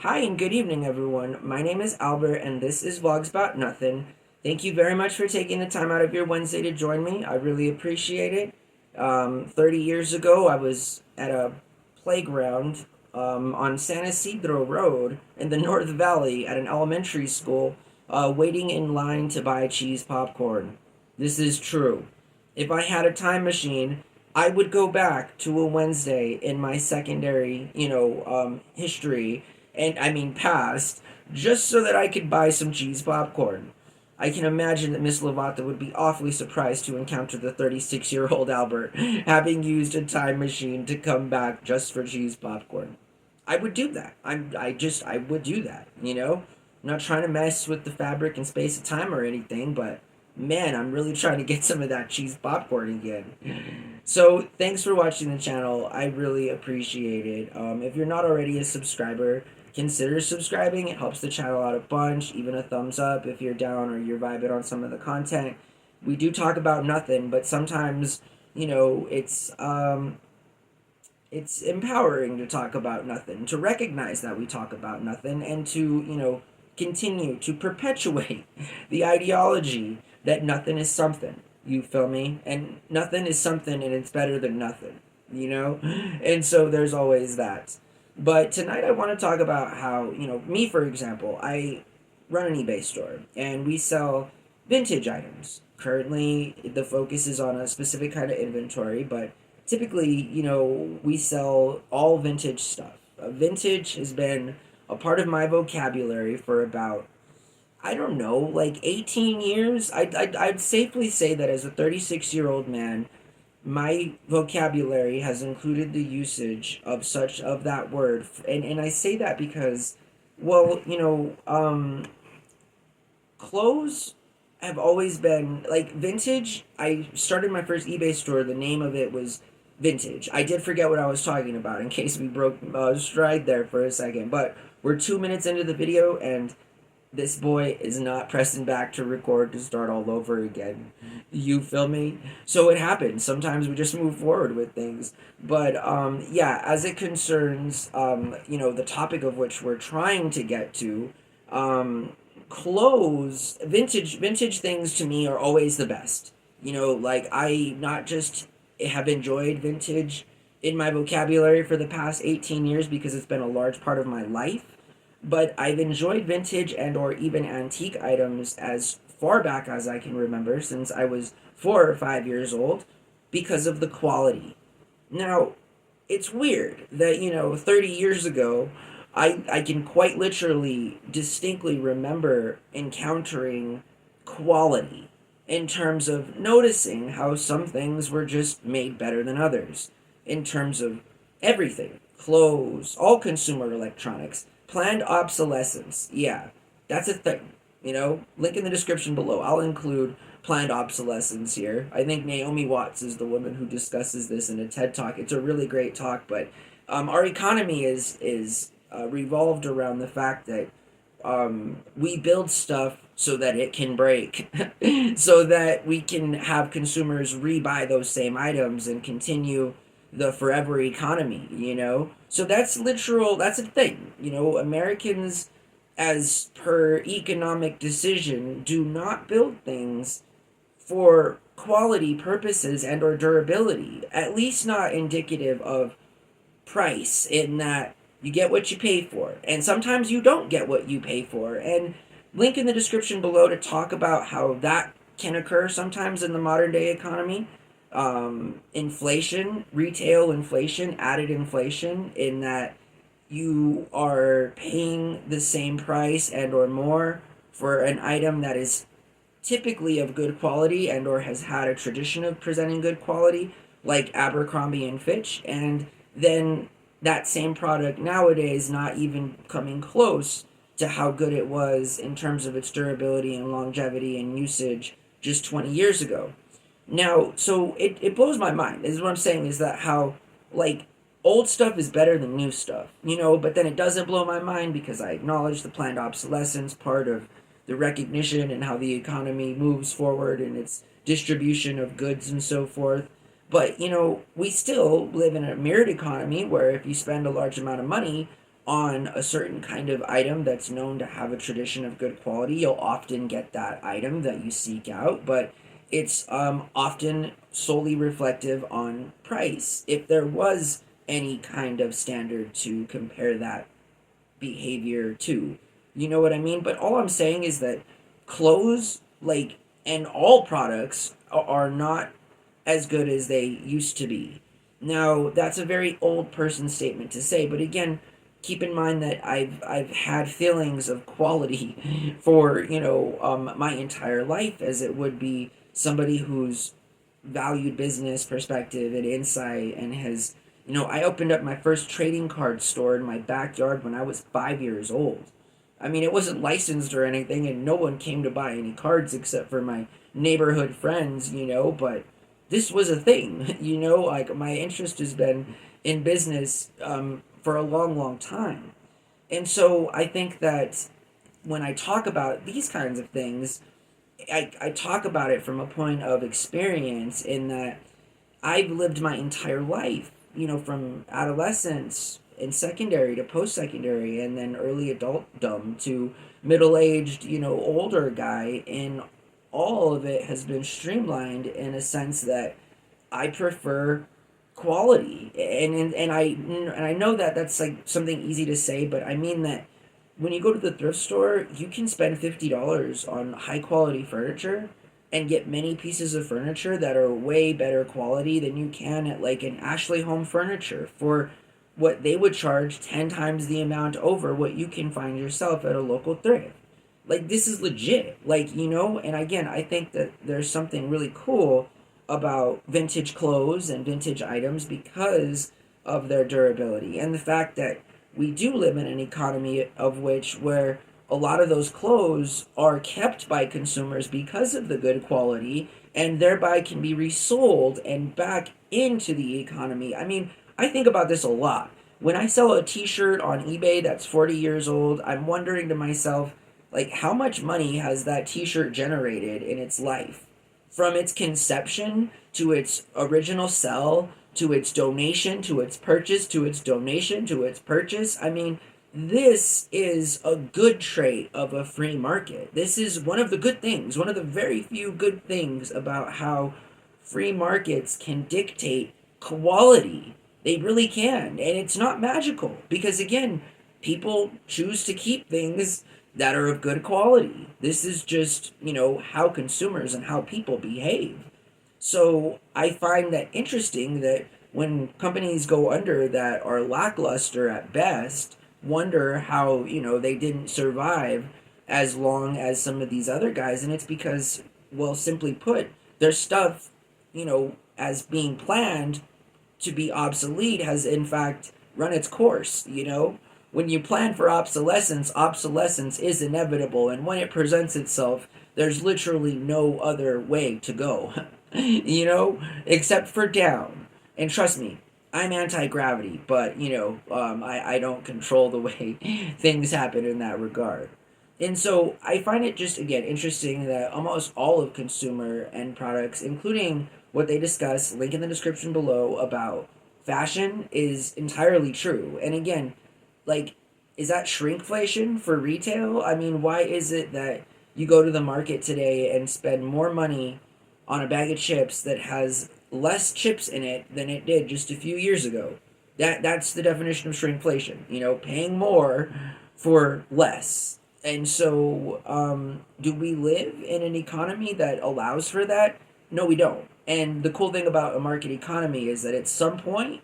Hi and good evening, everyone. My name is Albert, and this is VlogsBoutNothin. Thank you very much for taking the time out of your Wednesday to join me. I really appreciate it. 30 years ago, I was at a playground on San Isidro Road in the North Valley at an elementary school, waiting in line to buy cheese popcorn. This is true. If I had a time machine, I would go back to a Wednesday in my secondary, history and I mean past, just so that I could buy some cheese popcorn. I can imagine that Miss Lovato would be awfully surprised to encounter the 36-year-old Albert having used a time machine to come back just for cheese popcorn. I would do that. I would do that, I'm not trying to mess with the fabric and space of time or anything, but man, I'm really trying to get some of that cheese popcorn again. So, thanks for watching the channel. I really appreciate it. If you're not already a subscriber, consider subscribing. It helps the channel out a bunch. Even a thumbs up if you're down or you're vibing on some of the content. We do talk about nothing, but sometimes, it's empowering to talk about nothing, to recognize that we talk about nothing, and to, continue to perpetuate the ideology that nothing is something. You feel me? And nothing is something and it's better than nothing, And so there's always that. But tonight I want to talk about how, me for example, I run an eBay store and we sell vintage items. Currently, the focus is on a specific kind of inventory, but typically, we sell all vintage stuff. Vintage has been a part of my vocabulary for about, I don't know, like 18 years. I'd safely say that as a 36-year-old man, my vocabulary has included the usage of that word. And I say that because, well, clothes have always been like vintage. I started my first eBay store. The name of it was Vintage. I did forget what I was talking about in case we broke stride there for a second. But we're 2 minutes into the video and this boy is not pressing back to record to start all over again. You feel me? So it happens. Sometimes we just move forward with things. But yeah, as it concerns, the topic of which we're trying to get to, clothes, vintage things to me are always the best. Like I not just have enjoyed vintage in my vocabulary for the past 18 years because it's been a large part of my life, but I've enjoyed vintage and or even antique items as far back as I can remember, since I was 4 or 5 years old, because of the quality. Now, it's weird that, 30 years ago, I can quite literally distinctly remember encountering quality in terms of noticing how some things were just made better than others, in terms of everything, clothes, all consumer electronics, planned obsolescence. Yeah, that's a thing. Link in the description below. I'll include planned obsolescence here. I think Naomi Watts is the woman who discusses this in a TED Talk. It's a really great talk, but our economy is revolved around the fact that we build stuff so that it can break, so that we can have consumers rebuy those same items and continue the forever economy. So that's literal, that's a thing. Americans, as per economic decision, do not build things for quality purposes and or durability, at least not indicative of price, in that you get what you pay for. And sometimes you don't get what you pay for. And link in the description below to talk about how that can occur sometimes in the modern day economy. Inflation, retail inflation, added inflation, in that you are paying the same price and or more for an item that is typically of good quality and or has had a tradition of presenting good quality, like Abercrombie and Fitch, and then that same product nowadays not even coming close to how good it was in terms of its durability and longevity and usage just 20 years ago. Now, so it blows my mind. This is what I'm saying, is that how, like, old stuff is better than new stuff, but then it doesn't blow my mind because I acknowledge the planned obsolescence part of the recognition and how the economy moves forward and its distribution of goods and so forth. But, we still live in a mirrored economy where if you spend a large amount of money on a certain kind of item that's known to have a tradition of good quality, you'll often get that item that you seek out, but it's often solely reflective on price. If there was any kind of standard to compare that behavior to, you know what I mean? But all I'm saying is that clothes, like, and all products are not as good as they used to be. Now, that's a very old person statement to say, but again, keep in mind that I've had feelings of quality for, my entire life, as it would be somebody who's valued business perspective and insight and has, I opened up my first trading card store in my backyard when I was 5 years old. I mean, it wasn't licensed or anything, and no one came to buy any cards except for my neighborhood friends, but this was a thing, like my interest has been in business for a long, long time. And so I think that when I talk about these kinds of things, I talk about it from a point of experience in that I've lived my entire life, from adolescence and secondary to post secondary and then early adultdom to middle aged, older guy. And all of it has been streamlined in a sense that I prefer quality. And I know that that's like something easy to say, but I mean that when you go to the thrift store, you can spend $50 on high quality furniture and get many pieces of furniture that are way better quality than you can at like an Ashley Home Furniture for what they would charge 10 times the amount over what you can find yourself at a local thrift. Like, this is legit. Like, and again, I think that there's something really cool about vintage clothes and vintage items because of their durability and the fact that we do live in an economy of which where a lot of those clothes are kept by consumers because of the good quality and thereby can be resold and back into the economy. I mean, I think about this a lot. When I sell a t-shirt on eBay that's 40 years old, I'm wondering to myself, like, how much money has that t-shirt generated in its life? From its conception to its original sell to its donation to its purchase to its donation to its purchase. I mean, this is a good trait of a free market. This is one of the good things, one of the very few good things about how free markets can dictate quality. They really can. And it's not magical because, again, people choose to keep things that are of good quality. This is just, how consumers and how people behave. So I find that interesting that when companies go under that are lackluster at best, wonder how, they didn't survive as long as some of these other guys. And it's because, well, simply put, their stuff, as being planned to be obsolete has in fact run its course, When you plan for obsolescence, obsolescence is inevitable, and when it presents itself, there's literally no other way to go, except for down. And trust me, I'm anti-gravity, but, I don't control the way things happen in that regard. And so I find it just, again, interesting that almost all of consumer end products, including what they discuss, link in the description below, about fashion is entirely true. And again, like, is that shrinkflation for retail? I mean, why is it that you go to the market today and spend more money on a bag of chips that has less chips in it than it did just a few years ago? That's the definition of shrinkflation, paying more for less. And so, do we live in an economy that allows for that? No, we don't. And the cool thing about a market economy is that at some point,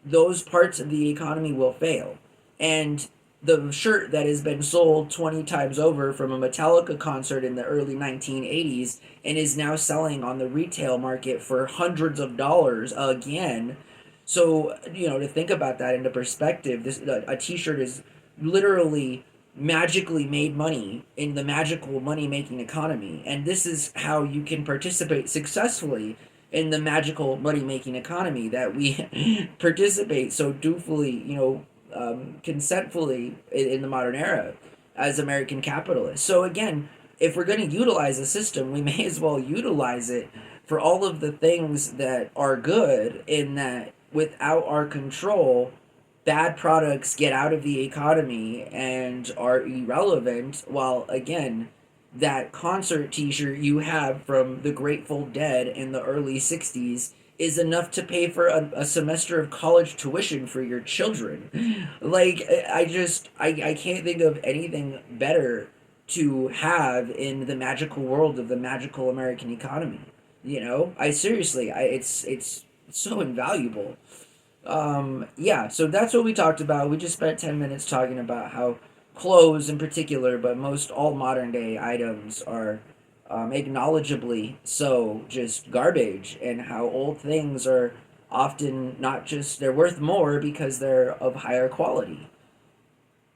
those parts of the economy will fail. And the shirt that has been sold 20 times over from a Metallica concert in the early 1980s and is now selling on the retail market for hundreds of dollars again. So, to think about that into perspective, a t-shirt is literally magically made money in the magical money-making economy. And this is how you can participate successfully in the magical money-making economy that we participate so dutifully, consentfully in the modern era as American capitalists. So again, if we're going to utilize a system, we may as well utilize it for all of the things that are good, in that without our control, bad products get out of the economy and are irrelevant, while again, that concert t-shirt you have from the Grateful Dead in the early 60s is enough to pay for a semester of college tuition for your children. Like, I can't think of anything better to have in the magical world of the magical American economy. You know, I seriously, it's so invaluable. Yeah, so that's what we talked about. We just spent 10 minutes talking about how clothes in particular, but most all modern day items are acknowledgeably so just garbage, and how old things are often not just, they're worth more because they're of higher quality.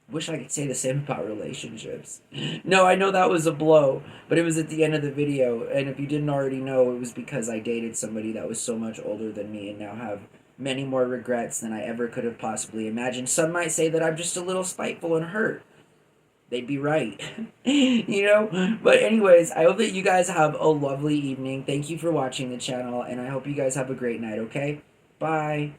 Wish I could say the same about relationships. No, I know that was a blow, but it was at the end of the video, and if you didn't already know, it was because I dated somebody that was so much older than me and now have many more regrets than I ever could have possibly imagined. Some might say that I'm just a little spiteful and hurt. They'd be right. You know? But anyways, I hope that you guys have a lovely evening. Thank you for watching the channel, and I hope you guys have a great night, okay? Bye.